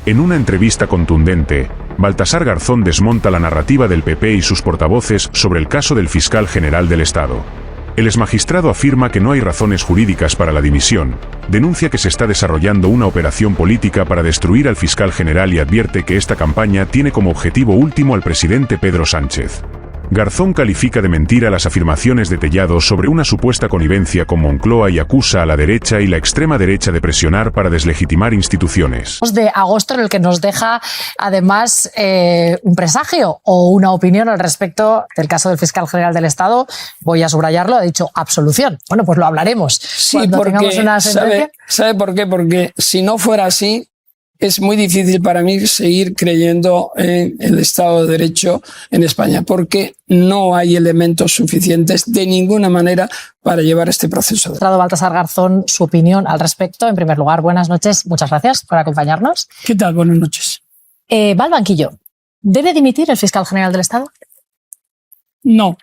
En una entrevista contundente, Baltasar Garzón desmonta la narrativa del PP y sus portavoces sobre el caso del fiscal general del Estado. El exmagistrado afirma que no hay razones jurídicas para la dimisión, denuncia que se está desarrollando una operación política para destruir al fiscal general y advierte que esta campaña tiene como objetivo último al presidente Pedro Sánchez. Garzón califica de mentira las afirmaciones de Tellado sobre una supuesta connivencia con Moncloa y acusa a la derecha y la extrema derecha de presionar para deslegitimar instituciones. De agosto, en el que nos deja además un presagio o una opinión al respecto del caso del fiscal general del Estado. Voy a subrayarlo, ha dicho absolución. Bueno, pues lo hablaremos. Sí, cuando porque tengamos una sentencia. ¿Sabe por qué? Porque si no fuera así, es muy difícil para mí seguir creyendo en el Estado de Derecho en España, porque no hay elementos suficientes de ninguna manera para llevar este proceso. Baltasar Garzón, su opinión al respecto. En primer lugar, buenas noches. Muchas gracias por acompañarnos. ¿Qué tal? Buenas noches. Va al banquillo. ¿Debe dimitir el fiscal general del Estado? No,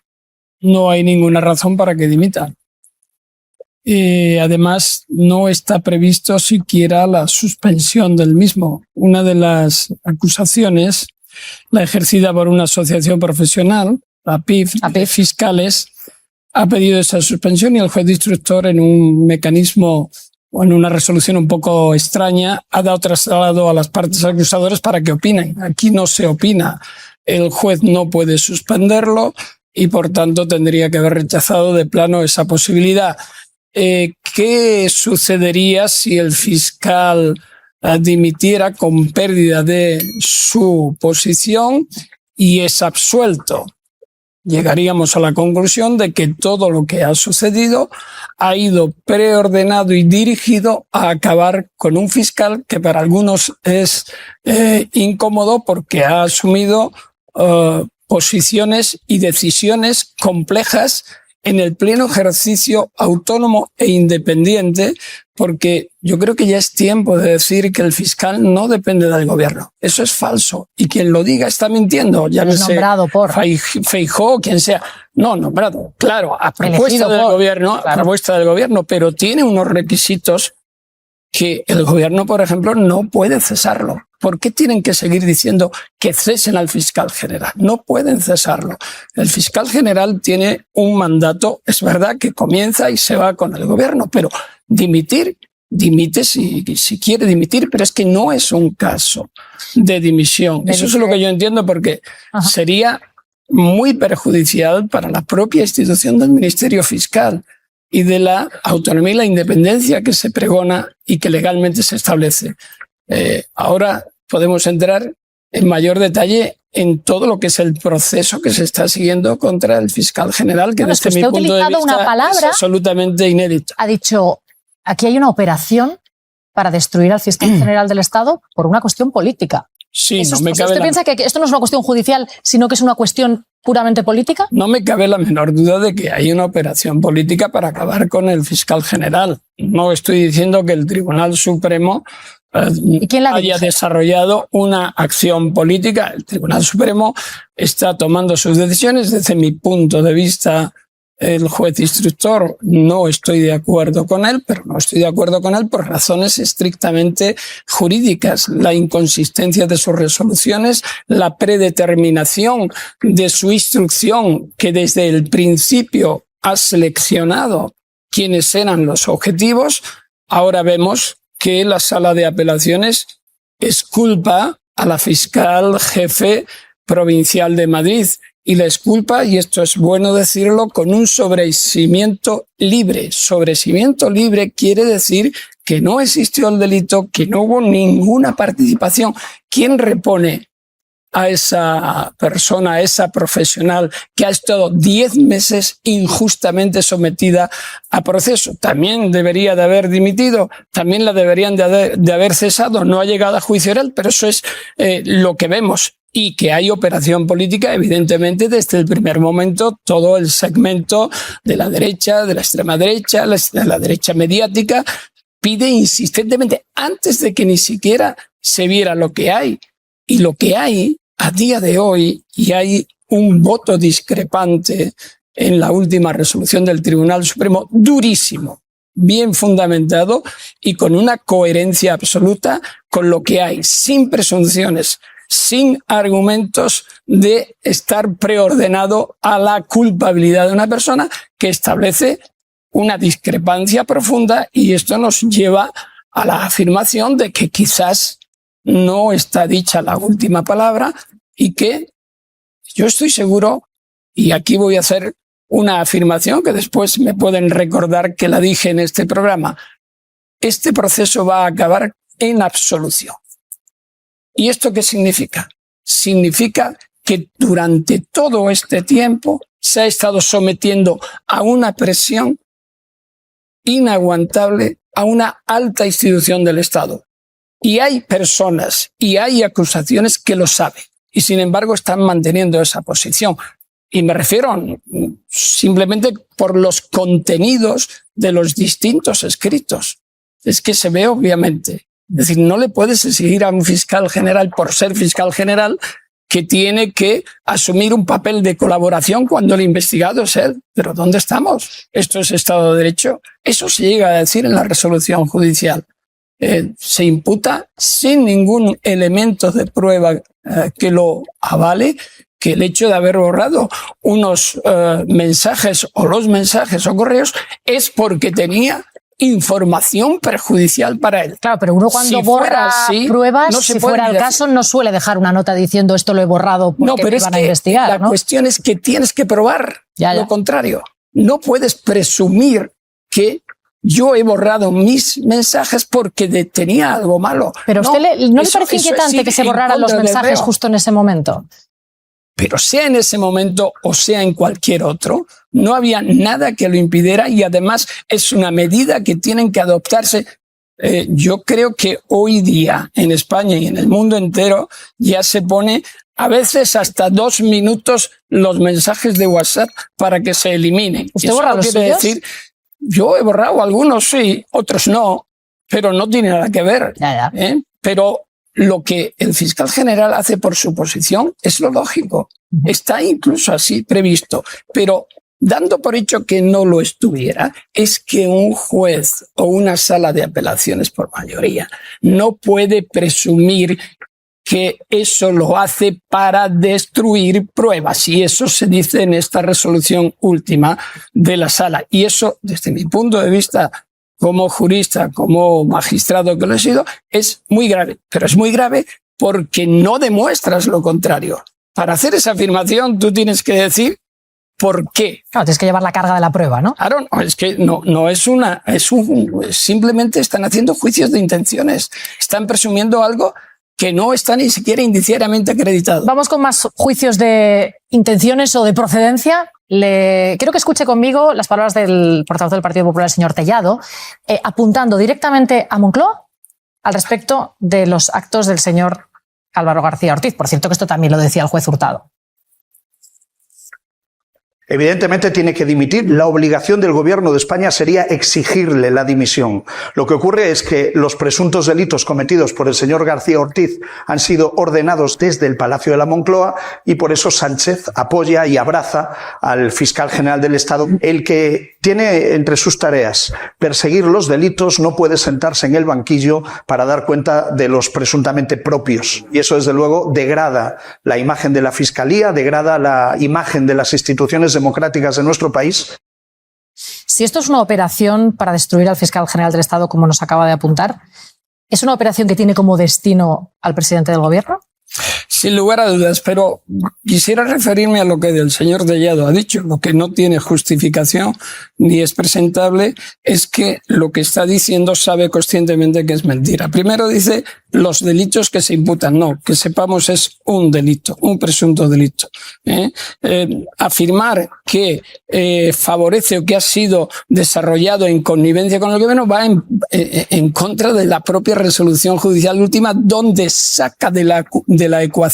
no hay ninguna razón para que dimita. Además, no está previsto siquiera la suspensión del mismo. Una de las acusaciones, la ejercida por una asociación profesional, la PIF, de fiscales, ha pedido esa suspensión y el juez instructor, en un mecanismo o en una resolución un poco extraña, ha dado traslado a las partes acusadoras para que opinen. Aquí no se opina. El juez no puede suspenderlo y, por tanto, tendría que haber rechazado de plano esa posibilidad. ¿Qué sucedería si el fiscal dimitiera con pérdida de su posición y es absuelto? Llegaríamos a la conclusión de que todo lo que ha sucedido ha ido preordenado y dirigido a acabar con un fiscal que para algunos es incómodo porque ha asumido posiciones y decisiones complejas en el pleno ejercicio autónomo e independiente, porque yo creo que ya es tiempo de decir que el fiscal no depende del gobierno. Eso es falso. Y quien lo diga está mintiendo. Llámese nombrado por Feijóo, quien sea. No, nombrado. Claro, a propuesta del gobierno, claro. a propuesta del gobierno, pero tiene unos requisitos que el gobierno, por ejemplo, no puede cesarlo. ¿Por qué tienen que seguir diciendo que cesen al fiscal general? No pueden cesarlo. El fiscal general tiene un mandato, es verdad que comienza y se va con el gobierno, pero dimite si quiere dimitir, pero es que no es un caso de dimisión. Eso es lo que yo entiendo, porque sería muy perjudicial para la propia institución del Ministerio Fiscal y de la autonomía y la independencia que se pregona y que legalmente se establece. Ahora podemos entrar en mayor detalle en todo lo que es el proceso que se está siguiendo contra el fiscal general, que desde mi punto de vista es absolutamente inédito. Ha dicho, aquí hay una operación para destruir al fiscal general del Estado por una cuestión política. Sí, ¿Usted piensa que esto no es una cuestión judicial, sino que es una cuestión puramente política? No me cabe la menor duda de que hay una operación política para acabar con el fiscal general. No estoy diciendo que el Tribunal Supremo haya desarrollado una acción política. El Tribunal Supremo está tomando sus decisiones. Desde mi punto de vista, el juez instructor, no estoy de acuerdo con él, pero no estoy de acuerdo con él por razones estrictamente jurídicas. La inconsistencia de sus resoluciones, la predeterminación de su instrucción, que desde el principio ha seleccionado quiénes eran los objetivos. Ahora vemos que la Sala de Apelaciones exculpa a la fiscal jefe provincial de Madrid y la exculpa, y esto es bueno decirlo, con un sobreseimiento libre. Sobreseimiento libre quiere decir que no existió el delito, que no hubo ninguna participación. ¿Quién repone a esa persona, a esa profesional que ha estado 10 meses injustamente sometida a proceso? También debería de haber dimitido, también la deberían de haber cesado, no ha llegado a juicio oral, pero eso es lo que vemos. Y que hay operación política, evidentemente, desde el primer momento, todo el segmento de la derecha, de la extrema derecha, de la derecha mediática, pide insistentemente, antes de que ni siquiera se viera lo que hay. Y lo que hay a día de hoy, y hay un voto discrepante en la última resolución del Tribunal Supremo, durísimo, bien fundamentado y con una coherencia absoluta con lo que hay, sin presunciones, sin argumentos de estar preordenado a la culpabilidad de una persona, que establece una discrepancia profunda, y esto nos lleva a la afirmación de que quizás no está dicha la última palabra y que yo estoy seguro, y aquí voy a hacer una afirmación que después me pueden recordar que la dije en este programa, este proceso va a acabar en absolución. ¿Y esto qué significa? Significa que durante todo este tiempo se ha estado sometiendo a una presión inaguantable a una alta institución del Estado. Y hay personas y hay acusaciones que lo saben y sin embargo están manteniendo esa posición. Y me refiero simplemente por los contenidos de los distintos escritos. Es que se ve obviamente. Es decir, no le puedes exigir a un fiscal general, por ser fiscal general, que tiene que asumir un papel de colaboración cuando el investigado es él. ¿Pero dónde estamos? ¿Esto es Estado de Derecho? Eso se llega a decir en la resolución judicial. Se imputa sin ningún elemento de prueba que lo avale, que el hecho de haber borrado unos mensajes o los mensajes o correos es porque tenía información perjudicial para él. Claro, pero uno cuando borra así, pruebas, no si fuera el caso, no suele dejar una nota diciendo esto lo he borrado porque me van a investigar. La cuestión es que tienes que probar lo contrario. No puedes presumir que yo he borrado mis mensajes porque tenía algo malo. Pero ¿a usted no le parece inquietante que se borraran los mensajes justo en ese momento? Pero sea en ese momento o sea en cualquier otro, no había nada que lo impidiera, y además es una medida que tienen que adoptarse. Yo creo que hoy día en España y en el mundo entero ya se pone a veces hasta 2 minutos los mensajes de WhatsApp para que se eliminen. ¿Usted borra los suyos? Decir, yo he borrado algunos, sí, otros no, pero no tiene nada que ver. Pero lo que el fiscal general hace por su posición es lo lógico. Está incluso así previsto. Pero dando por hecho que no lo estuviera, es que un juez o una sala de apelaciones por mayoría no puede presumir que eso lo hace para destruir pruebas. Y eso se dice en esta resolución última de la sala. Y eso, desde mi punto de vista, como jurista, como magistrado que lo he sido, es muy grave. Pero es muy grave porque no demuestras lo contrario. Para hacer esa afirmación tú tienes que decir por qué. Claro, tienes que llevar la carga de la prueba, ¿no? Claro, no, es que no es simplemente están haciendo juicios de intenciones. Están presumiendo algo que no está ni siquiera indiciariamente acreditado. Vamos con más juicios de intenciones o de procedencia. Quiero que escuche conmigo las palabras del portavoz del Partido Popular, el señor Tellado, apuntando directamente a Moncloa al respecto de los actos del señor Álvaro García Ortiz. Por cierto, que esto también lo decía el juez Hurtado. Evidentemente tiene que dimitir. La obligación del Gobierno de España sería exigirle la dimisión. Lo que ocurre es que los presuntos delitos cometidos por el señor García Ortiz han sido ordenados desde el Palacio de la Moncloa y por eso Sánchez apoya y abraza al fiscal general del Estado. El que tiene entre sus tareas perseguir los delitos no puede sentarse en el banquillo para dar cuenta de los presuntamente propios. Y eso, desde luego, degrada la imagen de la Fiscalía, degrada la imagen de las instituciones democráticas de nuestro país. Si esto es una operación para destruir al fiscal general del Estado, como nos acaba de apuntar, ¿es una operación que tiene como destino al presidente del gobierno? Sin lugar a dudas, pero quisiera referirme a lo que el señor Tellado ha dicho. Lo que no tiene justificación ni es presentable es que lo que está diciendo sabe conscientemente que es mentira. Primero dice los delitos que se imputan. No, que sepamos es un delito, un presunto delito. Afirmar que favorece o que ha sido desarrollado en connivencia con el gobierno va en contra de la propia resolución judicial última, donde saca de la ecuación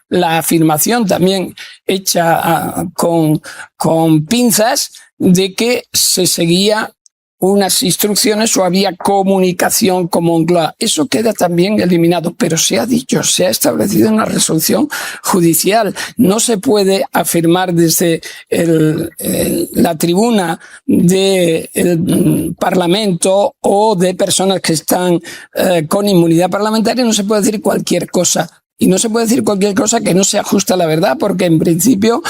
la afirmación también hecha con pinzas de que se seguía unas instrucciones o había comunicación con Moncloa. Eso queda también eliminado, pero se ha dicho, se ha establecido una resolución judicial. No se puede afirmar desde la tribuna del Parlamento o de personas que están con inmunidad parlamentaria, no se puede decir cualquier cosa. Y no se puede decir cualquier cosa que no se ajuste a la verdad, porque en principio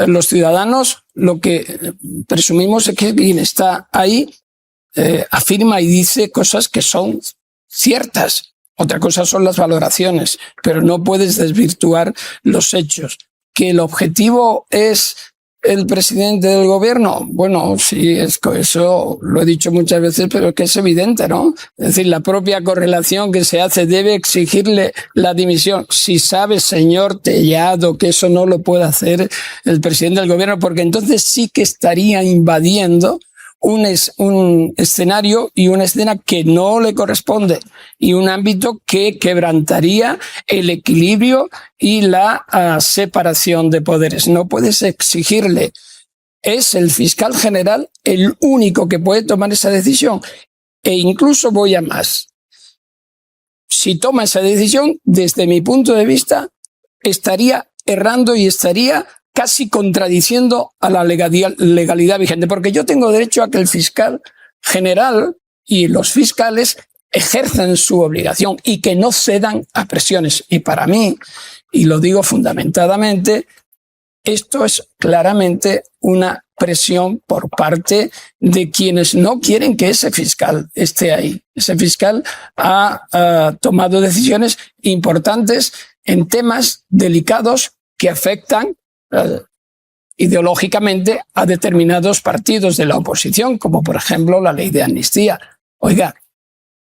los ciudadanos lo que presumimos es que quien está ahí afirma y dice cosas que son ciertas. Otra cosa son las valoraciones, pero no puedes desvirtuar los hechos. Que el objetivo es el presidente del gobierno, bueno, sí, eso lo he dicho muchas veces, pero es que es evidente, ¿no? Es decir, la propia correlación que se hace debe exigirle la dimisión. Si sabe, señor Tellado, que eso no lo puede hacer el presidente del gobierno, porque entonces sí que estaría invadiendo un escenario y una escena que no le corresponde y un ámbito que quebrantaría el equilibrio y la separación de poderes. No puedes exigirle. Es el fiscal general el único que puede tomar esa decisión. E incluso voy a más. Si toma esa decisión, desde mi punto de vista, estaría errando y estaría casi contradiciendo a la legalidad vigente, porque yo tengo derecho a que el fiscal general y los fiscales ejerzan su obligación y que no cedan a presiones. Y para mí, y lo digo fundamentadamente, esto es claramente una presión por parte de quienes no quieren que ese fiscal esté ahí. Ese fiscal ha tomado decisiones importantes en temas delicados que afectan ideológicamente a determinados partidos de la oposición, como por ejemplo la ley de amnistía. Oiga,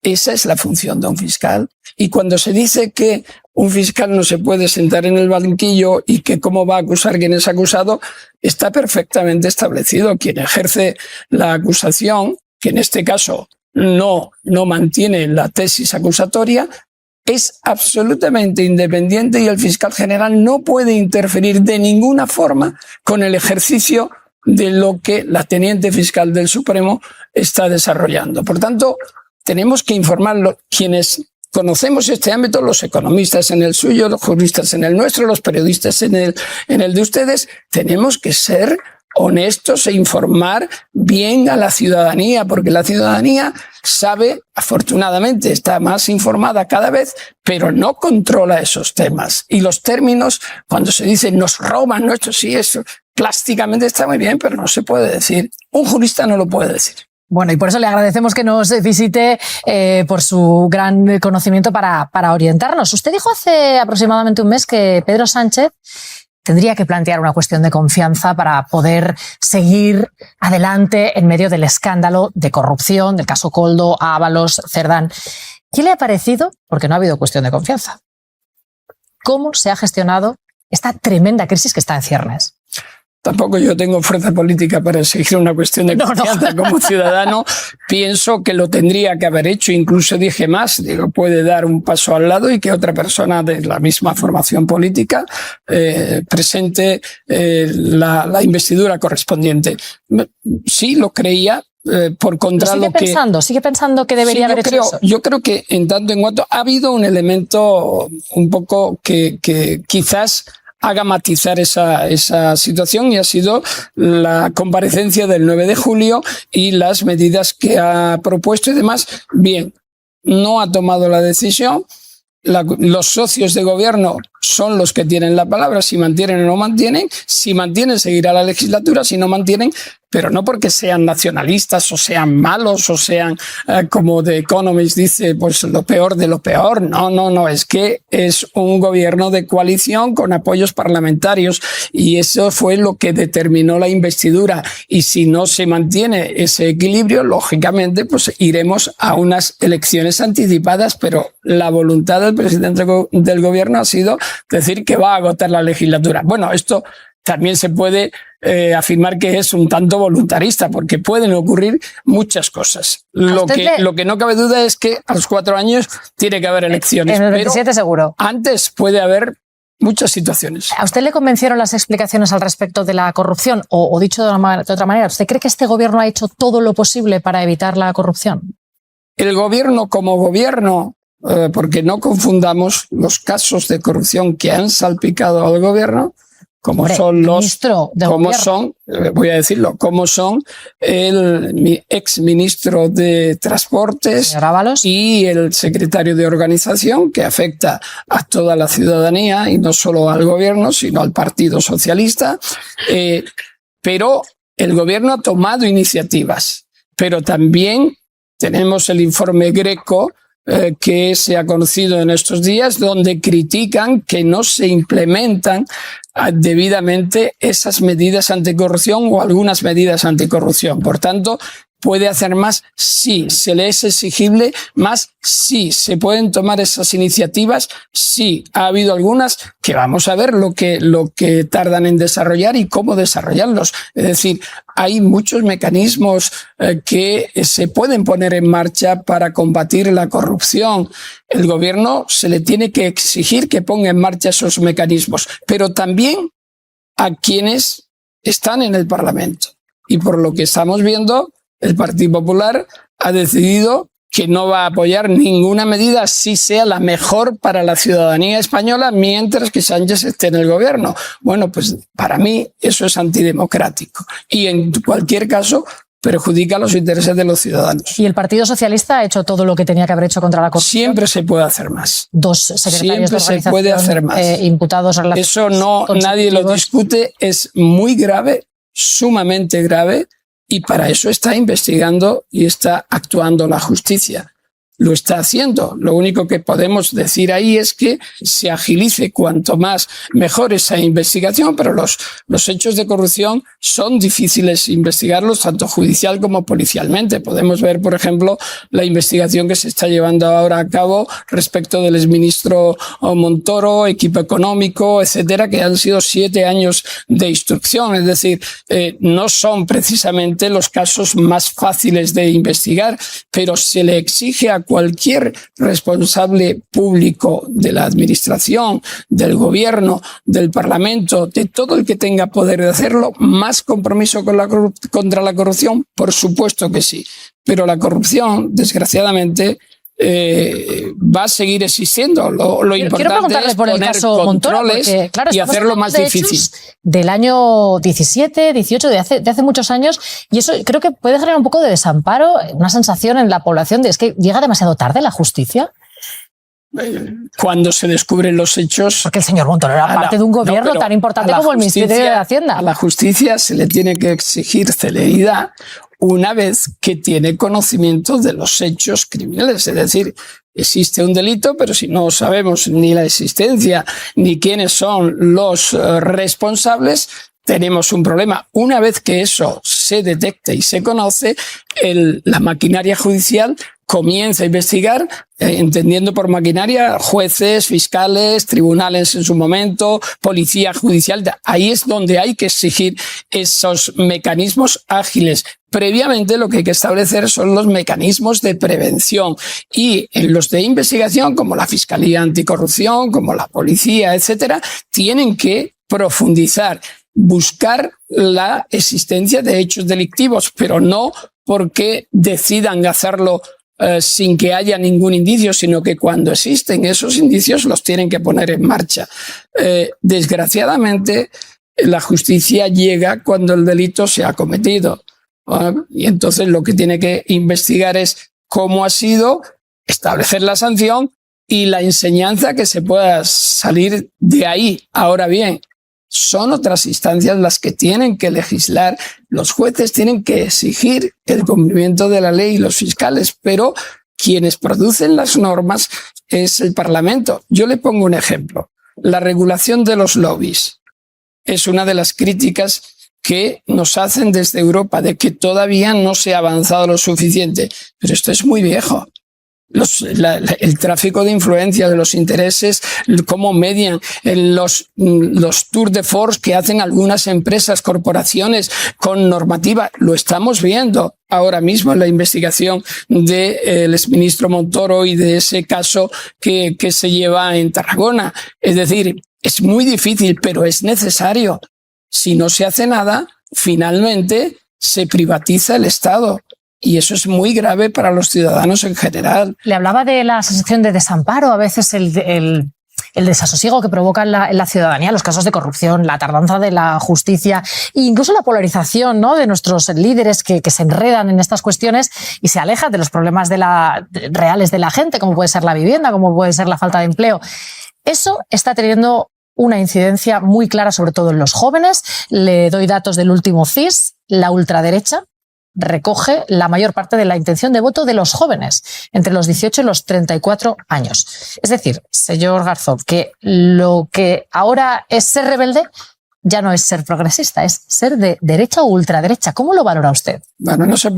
esa es la función de un fiscal. Y cuando se dice que un fiscal no se puede sentar en el banquillo y que cómo va a acusar quien es acusado, está perfectamente establecido. Quien ejerce la acusación, que en este caso no mantiene la tesis acusatoria, es absolutamente independiente y el fiscal general no puede interferir de ninguna forma con el ejercicio de lo que la teniente fiscal del Supremo está desarrollando. Por tanto, tenemos que informarlo quienes conocemos este ámbito, los economistas en el suyo, los juristas en el nuestro, los periodistas en el de ustedes. Tenemos que ser honestos e informar bien a la ciudadanía, porque la ciudadanía sabe, afortunadamente, está más informada cada vez, pero no controla esos temas. Y los términos, cuando se dice nos roban, no, esto sí, eso plásticamente está muy bien, pero no se puede decir. Un jurista no lo puede decir. Bueno, y por eso le agradecemos que nos visite por su gran conocimiento para orientarnos. Usted dijo hace aproximadamente un mes que Pedro Sánchez tendría que plantear una cuestión de confianza para poder seguir adelante en medio del escándalo de corrupción, del caso Koldo, Ábalos, Cerdán. ¿Qué le ha parecido? Porque no ha habido cuestión de confianza. ¿Cómo se ha gestionado esta tremenda crisis que está en ciernes? Tampoco yo tengo fuerza política para exigir una cuestión de confianza. Como ciudadano. Pienso que lo tendría que haber hecho. Incluso dije más, digo, puede dar un paso al lado y que otra persona de la misma formación política presente la investidura correspondiente. Sí, lo creía. Por contra lo que sigue pensando que debería haber hecho eso. Yo creo que en tanto en cuanto ha habido un elemento un poco que quizás haga matizar esa situación, y ha sido la comparecencia del 9 de julio y las medidas que ha propuesto y demás. Bien, no ha tomado la decisión. Los socios de gobierno son los que tienen la palabra, si mantienen o no mantienen. Si mantienen, seguirá la legislatura. Si no mantienen, pero no porque sean nacionalistas o sean malos o sean, como The Economist dice, pues lo peor de lo peor. No, es que es un gobierno de coalición con apoyos parlamentarios y eso fue lo que determinó la investidura. Y si no se mantiene ese equilibrio, lógicamente, pues iremos a unas elecciones anticipadas, pero la voluntad del presidente del gobierno ha sido decir que va a agotar la legislatura. Bueno, esto también se puede afirmar que es un tanto voluntarista, porque pueden ocurrir muchas cosas. Lo que no cabe duda es que a los 4 años tiene que haber elecciones. En el 27 seguro. Antes puede haber muchas situaciones. ¿A usted le convencieron las explicaciones al respecto de la corrupción? O dicho de otra manera, ¿usted cree que este gobierno ha hecho todo lo posible para evitar la corrupción? El gobierno como gobierno, porque no confundamos los casos de corrupción que han salpicado al gobierno, como son los, como son, voy a decirlo, como son el ex ministro de Transportes y el secretario de Organización, que afecta a toda la ciudadanía y no solo al gobierno, sino al Partido Socialista. Pero el gobierno ha tomado iniciativas, pero también tenemos el informe Greco que se ha conocido en estos días, donde critican que no se implementan debidamente esas medidas anticorrupción o algunas medidas anticorrupción. Por tanto, ¿puede hacer más? Sí. ¿Se le es exigible más? Sí. ¿Se pueden tomar esas iniciativas? Sí. Ha habido algunas que vamos a ver lo que tardan en desarrollar y cómo desarrollarlos. Es decir, hay muchos mecanismos que se pueden poner en marcha para combatir la corrupción. El gobierno se le tiene que exigir que ponga en marcha esos mecanismos, pero también a quienes están en el Parlamento. Y por lo que estamos viendo, el Partido Popular ha decidido que no va a apoyar ninguna medida si sea la mejor para la ciudadanía española mientras que Sánchez esté en el gobierno. Bueno, pues para mí eso es antidemocrático y en cualquier caso perjudica los intereses de los ciudadanos. ¿Y el Partido Socialista ha hecho todo lo que tenía que haber hecho contra la corrupción? Siempre se puede hacer más. Dos secretarios de organización se puede hacer más. Imputados relacionados. Eso no, nadie lo discute, es muy grave, sumamente grave. Y para eso está investigando y está actuando la justicia. Lo está haciendo. Lo único que podemos decir ahí es que se agilice cuanto más mejor esa investigación, pero los hechos de corrupción son difíciles investigarlos tanto judicial como policialmente. Podemos ver, por ejemplo, la investigación que se está llevando ahora a cabo respecto del exministro Montoro, equipo económico, etcétera, que han sido 7 años de instrucción. Es decir, no son precisamente los casos más fáciles de investigar, pero se le exige a cualquier responsable público de la administración, del gobierno, del parlamento, de todo el que tenga poder de hacerlo, más compromiso contra la corrupción, por supuesto que sí. Pero la corrupción, desgraciadamente, va a seguir existiendo. Lo importante es por el poner caso controles Montoro, porque, claro, y hacerlo más difícil. Del año 17, 18, de hace muchos años, y eso creo que puede generar un poco de desamparo, una sensación en la población de es que llega demasiado tarde la justicia. Cuando se descubren los hechos... Porque el señor Montoro era parte de un gobierno tan importante como el Ministerio de Hacienda. A la justicia se le tiene que exigir celeridad una vez que tiene conocimiento de los hechos criminales. Es decir, existe un delito, pero si no sabemos ni la existencia ni quiénes son los responsables, tenemos un problema. Una vez que eso se detecta y se conoce, la maquinaria judicial comienza a investigar, entendiendo por maquinaria jueces, fiscales, tribunales en su momento, policía judicial. Ahí es donde hay que exigir esos mecanismos ágiles. Previamente lo que hay que establecer son los mecanismos de prevención y en los de investigación, como la Fiscalía Anticorrupción, como la policía, etcétera, tienen que profundizar, buscar la existencia de hechos delictivos, pero no porque decidan hacerlo sin que haya ningún indicio, sino que cuando existen esos indicios los tienen que poner en marcha. Desgraciadamente, la justicia llega cuando el delito se ha cometido. Y entonces lo que tiene que investigar es cómo ha sido, establecer la sanción y la enseñanza que se pueda salir de ahí. Ahora bien, son otras instancias las que tienen que legislar. Los jueces tienen que exigir el cumplimiento de la ley y los fiscales, pero quienes producen las normas es el Parlamento. Yo le pongo un ejemplo. La regulación de los lobbies es una de las críticas que nos hacen desde Europa de que todavía no se ha avanzado lo suficiente. Pero esto es muy viejo. el tráfico de influencias, de los intereses, cómo median los tours de force que hacen algunas empresas, corporaciones con normativa. Lo estamos viendo ahora mismo en la investigación del exministro Montoro y de ese caso que se lleva en Tarragona. Es decir, es muy difícil, pero es necesario. Si no se hace nada, finalmente se privatiza el Estado. Y eso es muy grave para los ciudadanos en general. Le hablaba de la sensación de desamparo, a veces el desasosiego que provoca en la ciudadanía, los casos de corrupción, la tardanza de la justicia e incluso la polarización, ¿no?, de nuestros líderes que se enredan en estas cuestiones y se alejan de los problemas reales de la gente, como puede ser la vivienda, como puede ser la falta de empleo. Eso está teniendo una incidencia muy clara, sobre todo en los jóvenes. Le doy datos del último CIS. La ultraderecha recoge la mayor parte de la intención de voto de los jóvenes, entre los 18 y los 34 años. Es decir, señor Garzón, que lo que ahora es ser rebelde ya no es ser progresista, es ser de derecha o ultraderecha. ¿Cómo lo valora usted? Bueno, no se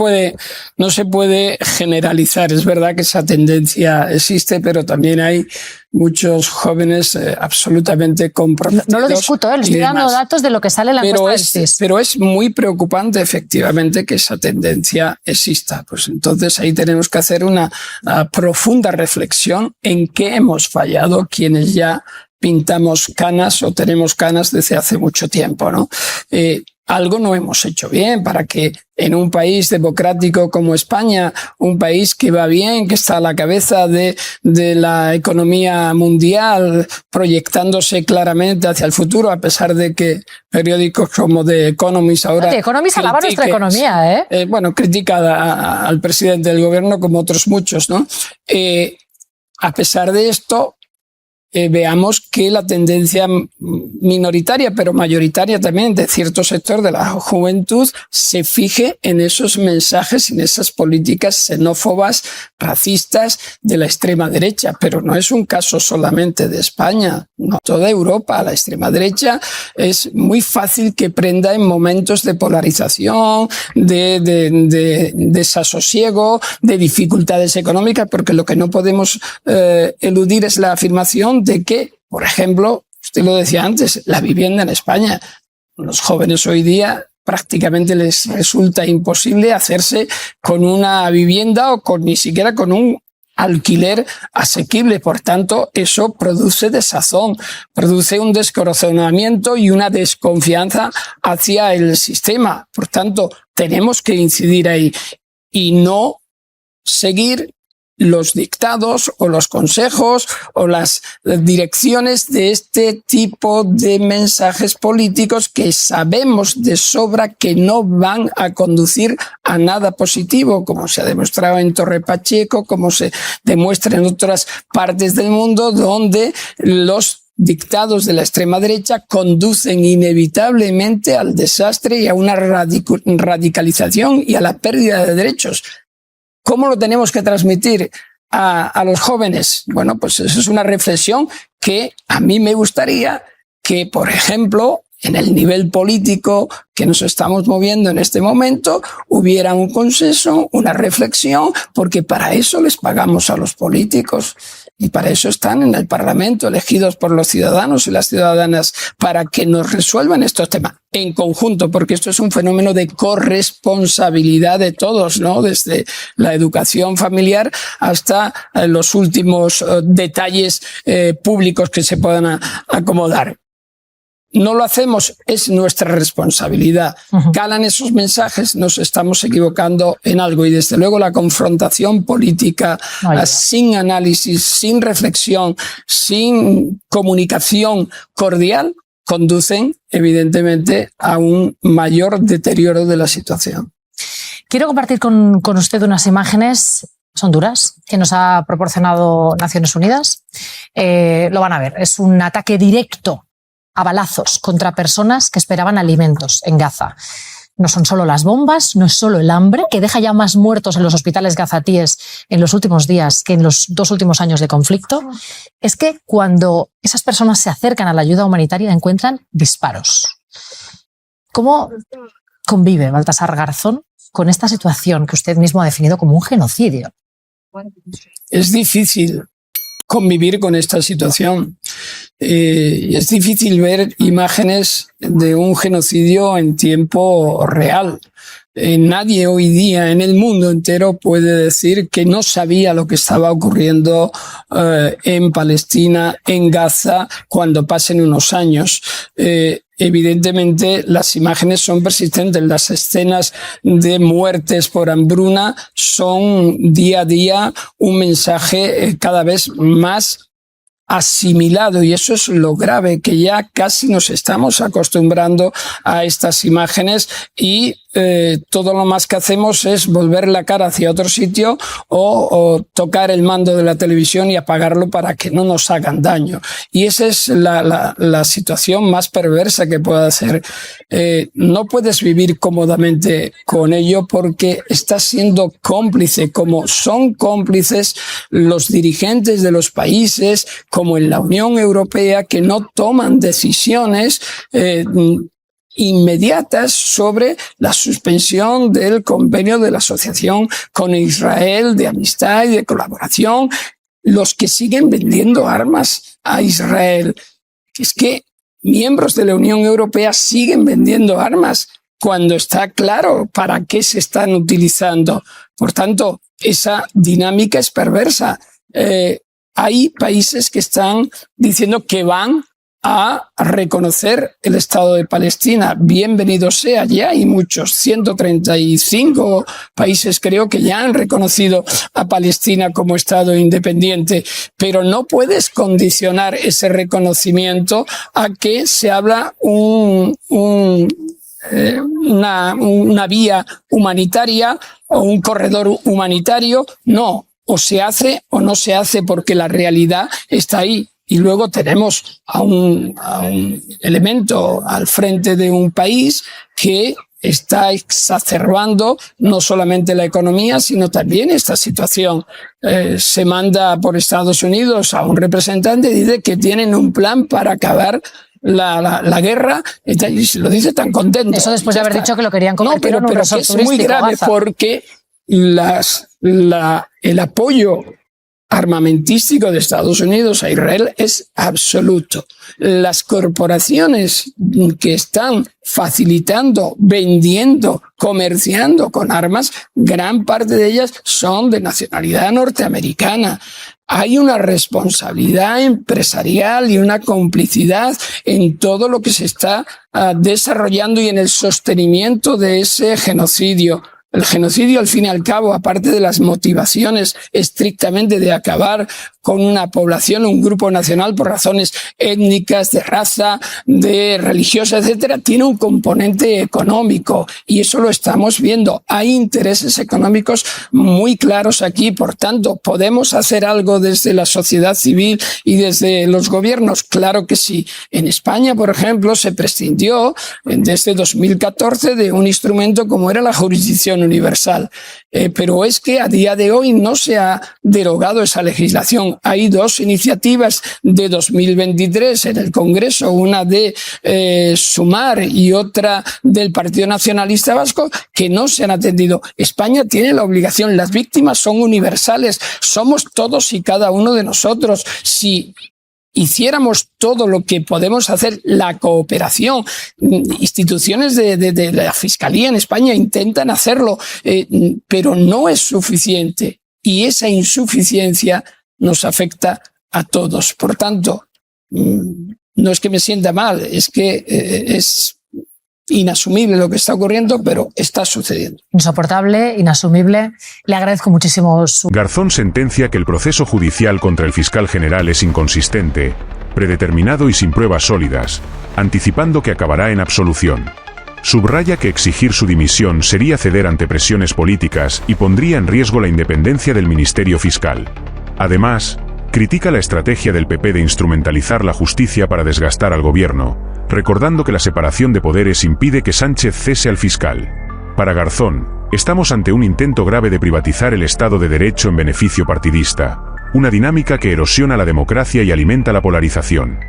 puede generalizar. Es verdad que esa tendencia existe, pero también hay muchos jóvenes absolutamente comprometidos. No lo discuto, le estoy dando datos de lo que sale en la encuesta del CIS. Pero es muy preocupante, efectivamente, que esa tendencia exista. Pues entonces ahí tenemos que hacer una profunda reflexión en qué hemos fallado quienes ya pintamos canas o tenemos canas desde hace mucho tiempo, ¿no? Algo no hemos hecho bien para que en un país democrático como España, un país que va bien, que está a la cabeza de la economía mundial, proyectándose claramente hacia el futuro, a pesar de que periódicos como The Economist ahora... The Economist alaba nuestra economía, ¿eh? Bueno, critica al presidente del gobierno como otros muchos, ¿no? A pesar de esto, veamos que la tendencia minoritaria, pero mayoritaria también de cierto sector de la juventud, se fije en esos mensajes, en esas políticas xenófobas, racistas de la extrema derecha. Pero no es un caso solamente de España, no, toda Europa. La extrema derecha es muy fácil que prenda en momentos de polarización, de desasosiego, de dificultades económicas, porque lo que no podemos eludir es la afirmación de que, por ejemplo, usted lo decía antes, la vivienda en España, los jóvenes hoy día prácticamente les resulta imposible hacerse con una vivienda o ni siquiera con un alquiler asequible. Por tanto, eso produce desazón, produce un descorazonamiento y una desconfianza hacia el sistema. Por tanto, tenemos que incidir ahí y no seguir los dictados o los consejos o las direcciones de este tipo de mensajes políticos que sabemos de sobra que no van a conducir a nada positivo, como se ha demostrado en Torre Pacheco, como se demuestra en otras partes del mundo, donde los dictados de la extrema derecha conducen inevitablemente al desastre y a una radicalización y a la pérdida de derechos. ¿Cómo lo tenemos que transmitir a los jóvenes? Bueno, pues eso es una reflexión que a mí me gustaría que, por ejemplo, en el nivel político que nos estamos moviendo en este momento, hubiera un consenso, una reflexión, porque para eso les pagamos a los políticos y para eso están en el Parlamento, elegidos por los ciudadanos y las ciudadanas, para que nos resuelvan estos temas en conjunto, porque esto es un fenómeno de corresponsabilidad de todos, ¿no? Desde la educación familiar hasta los últimos detalles públicos que se puedan acomodar. No lo hacemos, es nuestra responsabilidad. Calan esos mensajes, nos estamos equivocando en algo y desde luego la confrontación política sin análisis, sin reflexión, sin comunicación cordial, conducen evidentemente a un mayor deterioro de la situación. Quiero compartir con usted unas imágenes, son duras, que nos ha proporcionado Naciones Unidas. Lo van a ver, es un ataque directo a balazos contra personas que esperaban alimentos en Gaza. No son solo las bombas, no es solo el hambre, que deja ya más muertos en los hospitales gazatíes en los últimos días que en los 2 últimos años de conflicto. Es que cuando esas personas se acercan a la ayuda humanitaria encuentran disparos. ¿Cómo convive Baltasar Garzón con esta situación que usted mismo ha definido como un genocidio? es difícil convivir con esta situación. Es difícil ver imágenes de un genocidio en tiempo real. Nadie hoy día en el mundo entero puede decir que no sabía lo que estaba ocurriendo en Palestina, en Gaza, cuando pasen unos años. Evidentemente las imágenes son persistentes. Las escenas de muertes por hambruna son día a día un mensaje cada vez más asimilado, y eso es lo grave, que ya casi nos estamos acostumbrando a estas imágenes y todo lo más que hacemos es volver la cara hacia otro sitio o tocar el mando de la televisión y apagarlo para que no nos hagan daño. Y esa es la situación más perversa que puede hacer. No puedes vivir cómodamente con ello porque estás siendo cómplice, como son cómplices los dirigentes de los países, como en la Unión Europea, que no toman decisiones inmediatas sobre la suspensión del convenio de la asociación con Israel, de amistad y de colaboración, los que siguen vendiendo armas a Israel. Es que miembros de la Unión Europea siguen vendiendo armas cuando está claro para qué se están utilizando. Por tanto, esa dinámica es perversa. Hay países que están diciendo que van a reconocer el Estado de Palestina. Bienvenido sea, ya hay muchos, 135 países creo que ya han reconocido a Palestina como Estado independiente, pero no puedes condicionar ese reconocimiento a que se abra una vía humanitaria o un corredor humanitario. No, o se hace o no se hace, porque la realidad está ahí. Y luego tenemos a un elemento al frente de un país que está exacerbando no solamente la economía, sino también esta situación. Se manda por Estados Unidos a un representante y dice que tienen un plan para acabar la guerra, y se lo dice tan contento. Eso después de haber dicho que lo querían convertir en un resort turístico. Es muy grave Gaza, porque el apoyo armamentístico de Estados Unidos a Israel es absoluto. Las corporaciones que están facilitando, vendiendo, comerciando con armas, gran parte de ellas son de nacionalidad norteamericana. Hay una responsabilidad empresarial y una complicidad en todo lo que se está desarrollando y en el sostenimiento de ese genocidio. El genocidio, al fin y al cabo, aparte de las motivaciones estrictamente de acabar con una población, un grupo nacional por razones étnicas, de raza, de religiosa, etcétera, tiene un componente económico, y eso lo estamos viendo. Hay intereses económicos muy claros aquí. Por tanto, ¿podemos hacer algo desde la sociedad civil y desde los gobiernos? Claro que sí. En España, por ejemplo, se prescindió desde 2014 de un instrumento como era la jurisdicción universal. Pero es que a día de hoy no se ha derogado esa legislación. Hay dos iniciativas de 2023 en el Congreso, una de Sumar y otra del Partido Nacionalista Vasco, que no se han atendido. España tiene la obligación, las víctimas son universales, somos todos y cada uno de nosotros. Si hiciéramos todo lo que podemos hacer, la cooperación, instituciones de la Fiscalía en España intentan hacerlo, pero no es suficiente, y esa insuficiencia nos afecta a todos. Por tanto, no es que me sienta mal, es que es inasumible lo que está ocurriendo, pero está sucediendo. Insoportable, inasumible. Le agradezco muchísimo su... Garzón sentencia que el proceso judicial contra el fiscal general es inconsistente, predeterminado y sin pruebas sólidas, anticipando que acabará en absolución. Subraya que exigir su dimisión sería ceder ante presiones políticas y pondría en riesgo la independencia del Ministerio Fiscal. Además, critica la estrategia del PP de instrumentalizar la justicia para desgastar al gobierno, recordando que la separación de poderes impide que Sánchez cese al fiscal. Para Garzón, estamos ante un intento grave de privatizar el Estado de Derecho en beneficio partidista, una dinámica que erosiona la democracia y alimenta la polarización.